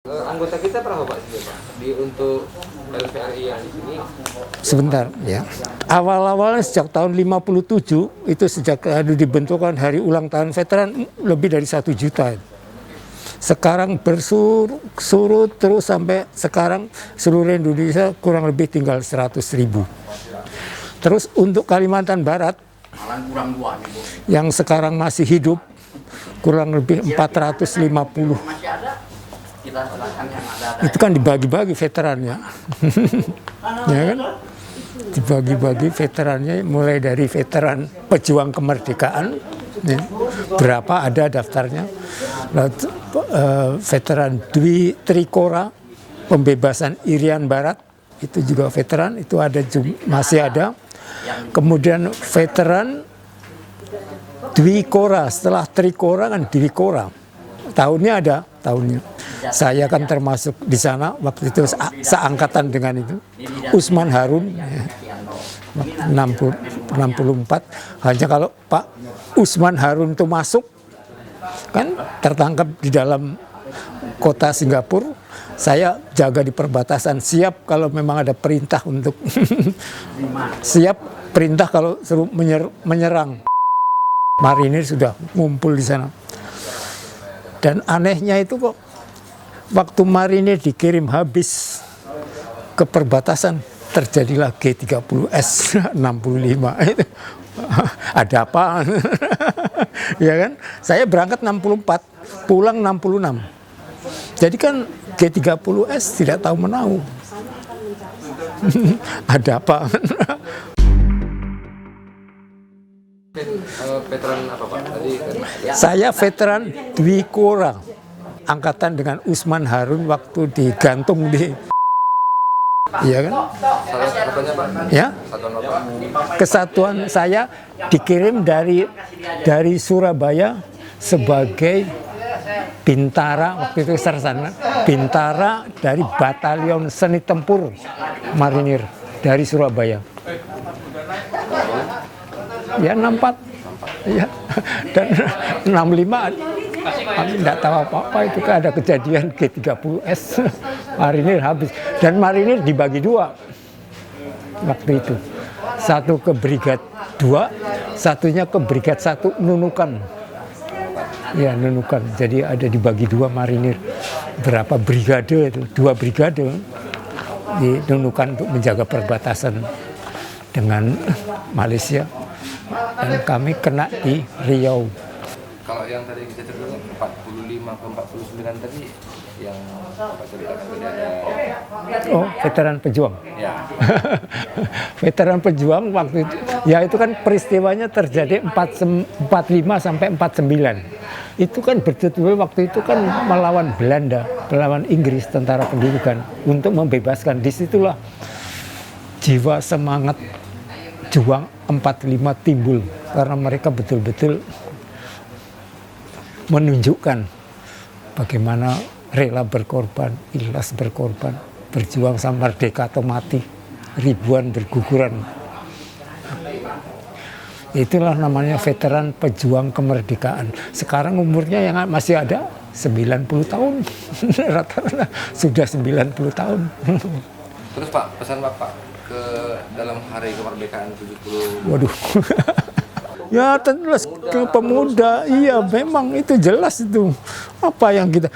Anggota kita berapa Pak sini Pak? Untuk LVRI yang di sini? Sebentar ya. Awal-awalnya sejak tahun 57 itu sejak dibentukkan hari ulang tahun veteran lebih dari 1 juta. Sekarang bersurut terus sampai sekarang seluruh Indonesia kurang lebih tinggal 100.000. Terus untuk Kalimantan Barat yang sekarang masih hidup kurang lebih 450. Itu kan dibagi-bagi veterannya. Ya kan? Dibagi-bagi veterannya mulai dari veteran pejuang kemerdekaan ya. Berapa ada daftarnya. Veteran Dwi Trikora pembebasan Irian Barat itu juga veteran, itu ada masih ada. Kemudian veteran Dwi Kora, setelah Trikora kan Dwi Kora. Tahunnya ada, tahunnya. Saya kan termasuk di sana waktu itu seangkatan dengan itu. Usman Harun ya, 64. Hanya kalau Pak Usman Harun itu masuk kan tertangkap di dalam kota Singapura, saya jaga di perbatasan, siap kalau memang ada perintah untuk siap perintah kalau suruh menyerang. Marinir sudah ngumpul di sana. Dan anehnya itu kok waktu marinir dikirim habis ke perbatasan terjadilah G30S 65 itu. Ada apa? Ya kan? Saya berangkat 64, pulang 66. Jadi kan G30S tidak tahu menahu. Ada apa? Veteran apa Pak? Tadi Saya veteran Dwi Kora, angkatan dengan Usman Harun waktu digantung di, iya kan? satuannya Pak? Ya, Satuan apa? kesatuan saya dikirim dari Surabaya sebagai bintara waktu itu Sersana, bintara dari Batalion Seni Tempur Marinir dari Surabaya. Ya 64, ya, dan 65 kami tidak tahu apa-apa, itu kan ada kejadian G30S marinir habis, dan marinir dibagi dua waktu itu, satu ke Brigade 2, satunya ke Brigade 1 Nunukan. Ya Nunukan, jadi ada dibagi dua marinir, berapa brigade itu, 2 brigade di Nunukan untuk menjaga perbatasan dengan Malaysia. Dan kami kena di Riau. Kalau yang tadi kita cerita 45 ke 49 tadi yang Bapak ceritakan tadi ada. Oh, veteran pejuang. Ya. Veteran pejuang waktu itu, ya itu kan peristiwanya terjadi 45 sampai 49. Itu kan betul-betul waktu itu kan melawan Belanda, melawan Inggris, tentara pendudukan untuk membebaskan. Disitulah jiwa semangat juang 45 timbul, karena mereka betul-betul menunjukkan bagaimana rela berkorban, ikhlas berkorban, berjuang sampai merdeka atau mati, ribuan berguguran. Itulah namanya veteran pejuang kemerdekaan. Sekarang umurnya yang masih ada 90 tahun, rata-rata sudah 90 tahun. Terus Pak, pesan Bapak ke dalam hari kemerdekaan 70. Waduh. Ya tentu ke pemuda, iya memang itu jelas itu. Apa yang kita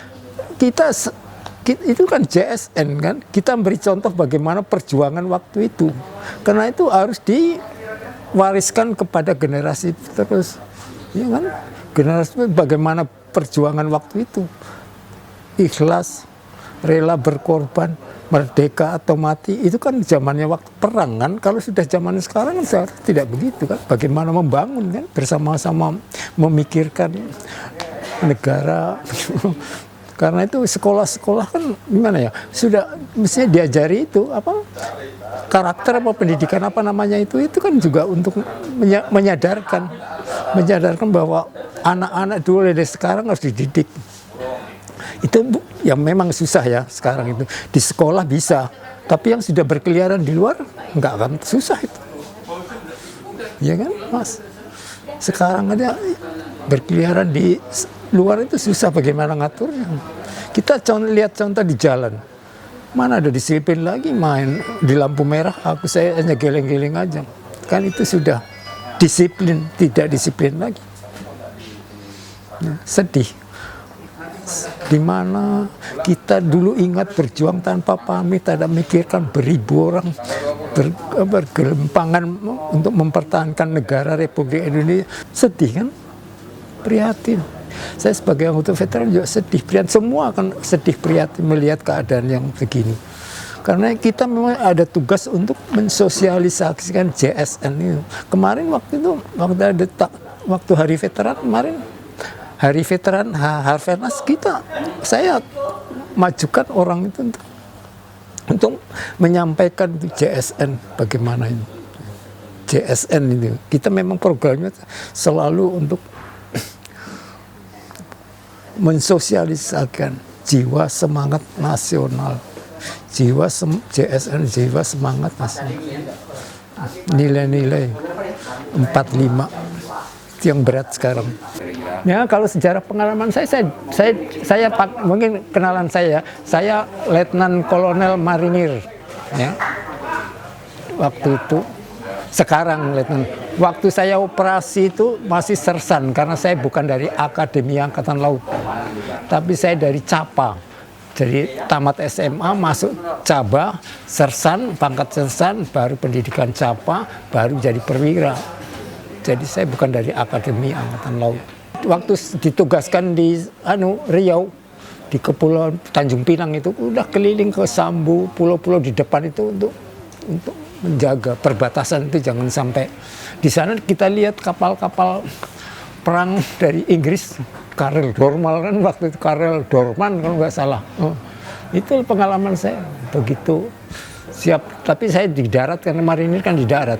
itu kan JSN kan, kita beri contoh bagaimana perjuangan waktu itu. Karena itu harus diwariskan kepada generasi terus. Ya kan? Generasi bagaimana perjuangan waktu itu. Ikhlas, rela berkorban, merdeka atau mati, itu kan zamannya waktu perang kan. Kalau sudah zaman sekarang kan tidak begitu kan. Bagaimana membangun kan, bersama-sama memikirkan negara. Karena itu sekolah-sekolah kan gimana ya, sudah mestinya diajari itu apa, karakter apa pendidikan apa namanya itu kan juga untuk menyadarkan bahwa anak-anak dulu dari sekarang harus dididik. Itu yang memang susah ya sekarang itu. Di sekolah bisa, tapi yang sudah berkeliaran di luar nggak akan susah itu. Ya kan Mas? Sekarang ada berkeliaran di luar itu susah bagaimana ngaturnya. Kita lihat contoh di jalan. Mana ada disiplin lagi main di lampu merah, saya hanya geleng-geleng aja. Kan itu sudah disiplin, tidak disiplin lagi. Nah, sedih. Di mana kita dulu ingat berjuang tanpa pamit, tidak memikirkan beribu orang bergelimpangan untuk mempertahankan negara Republik Indonesia. Sedih kan? Prihatin. Saya sebagai anggota veteran juga sedih, prihatin. Semua akan sedih, prihatin melihat keadaan yang begini. Karena kita memang ada tugas untuk mensosialisasikan JSN itu. Kemarin waktu itu, waktu Hari Veteran kemarin, Hari Veteran Harvenas saya majukan orang itu untuk menyampaikan JSN bagaimana ini. JSN itu, kita memang programnya selalu untuk mensosialisasikan jiwa semangat nasional, JSN, jiwa semangat nasional, nilai-nilai 45 itu yang berat sekarang. Ya, kalau sejarah pengalaman saya mungkin kenalan saya Letnan Kolonel Marinir, ya, waktu itu. Sekarang Letnan, waktu saya operasi itu masih sersan karena saya bukan dari Akademi Angkatan Laut, tapi saya dari Capa. Jadi tamat SMA masuk Caba, sersan, pangkat sersan, baru pendidikan Capa, baru jadi perwira. Jadi saya bukan dari Akademi Angkatan Laut. Waktu ditugaskan di Riau, di Kepulauan Tanjung Pinang itu udah keliling ke Sambu, pulau-pulau di depan itu untuk menjaga perbatasan itu jangan sampai. Di sana kita lihat kapal-kapal perang dari Inggris, Karel Dorman kan waktu itu, Karel Dorman kalau nggak salah. Itu pengalaman saya begitu siap. Tapi saya di darat karena marinir kan di darat,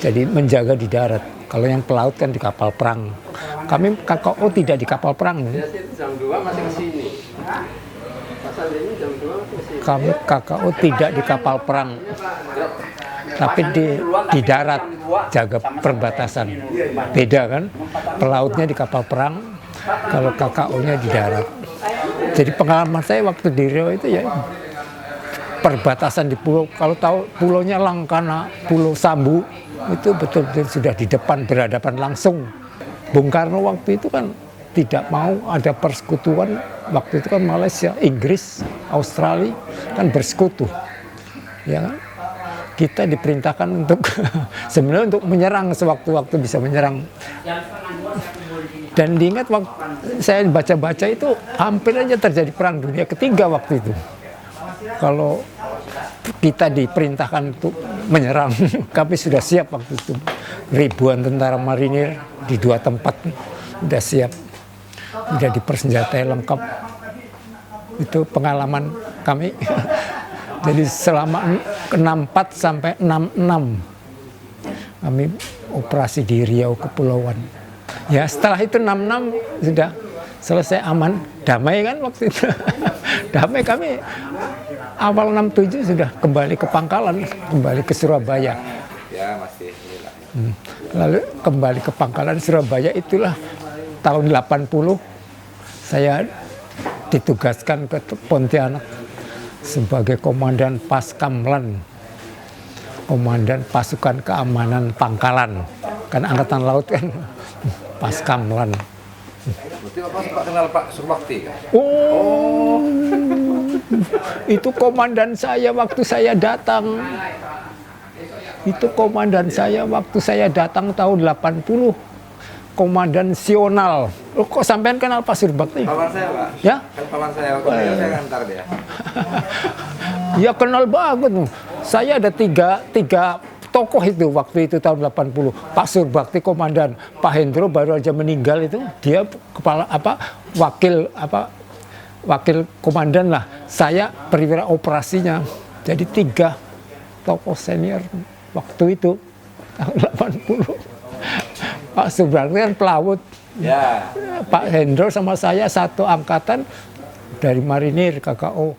jadi menjaga di darat. Kalau yang pelaut kan di kapal perang. Kami KKO tidak di kapal perang. Jam 2 masih kesini. Kami KKO tidak di kapal perang, tapi di darat, jaga perbatasan. Beda kan, pelautnya di kapal perang, kalau KKO-nya di darat. Jadi pengalaman saya waktu di Riau itu ya perbatasan di pulau, kalau tahu pulaunya Langkana, Pulau Sambu, itu betul-betul sudah di depan, berhadapan langsung. Bung Karno waktu itu kan tidak mau ada persekutuan, waktu itu kan Malaysia, Inggris, Australia kan bersekutu, ya kan? Kita diperintahkan untuk sebenarnya untuk menyerang sewaktu-waktu bisa menyerang. Dan diingat waktu saya baca-baca itu hampir aja terjadi perang dunia ketiga waktu itu. Kalau kita diperintahkan untuk menyerang, kami sudah siap waktu itu. Ribuan tentara marinir di 2 tempat sudah siap, sudah dipersenjatai lengkap. Itu pengalaman kami. Jadi selama 64 sampai 66 kami operasi di Riau Kepulauan. Ya setelah itu 66 sudah selesai, aman, damai kan waktu itu. Damai, kami awal 67 sudah kembali ke Pangkalan, kembali ke Surabaya. Ya masih inilah. Lalu kembali ke Pangkalan Surabaya, itulah tahun 80 saya ditugaskan ke Pontianak sebagai Komandan Paskamlan, Komandan Pasukan Keamanan Pangkalan. Kan Angkatan Laut kan Paskamlan. Berarti Bapak sempat kenal Pak Surbakti kan? Oh, itu komandan saya waktu saya datang. Itu komandan saya waktu saya datang tahun 80. Komandan Sional. Oh, kok sampean kenal Pak Surbakti? Paman saya Pak. Ya? Kan paman saya waktu itu saya ngantar dia. Ya kenal banget. Saya ada tiga tokoh itu waktu itu tahun 80. Pak Surbakti komandan, Pak Hendro baru aja meninggal itu, dia kepala wakil komandan lah. Saya perwira operasinya. Jadi 3 tokoh senior waktu itu tahun 80. Pak Surbakti kan pelaut. Ya. Pak Hendro sama saya satu angkatan dari marinir KKO.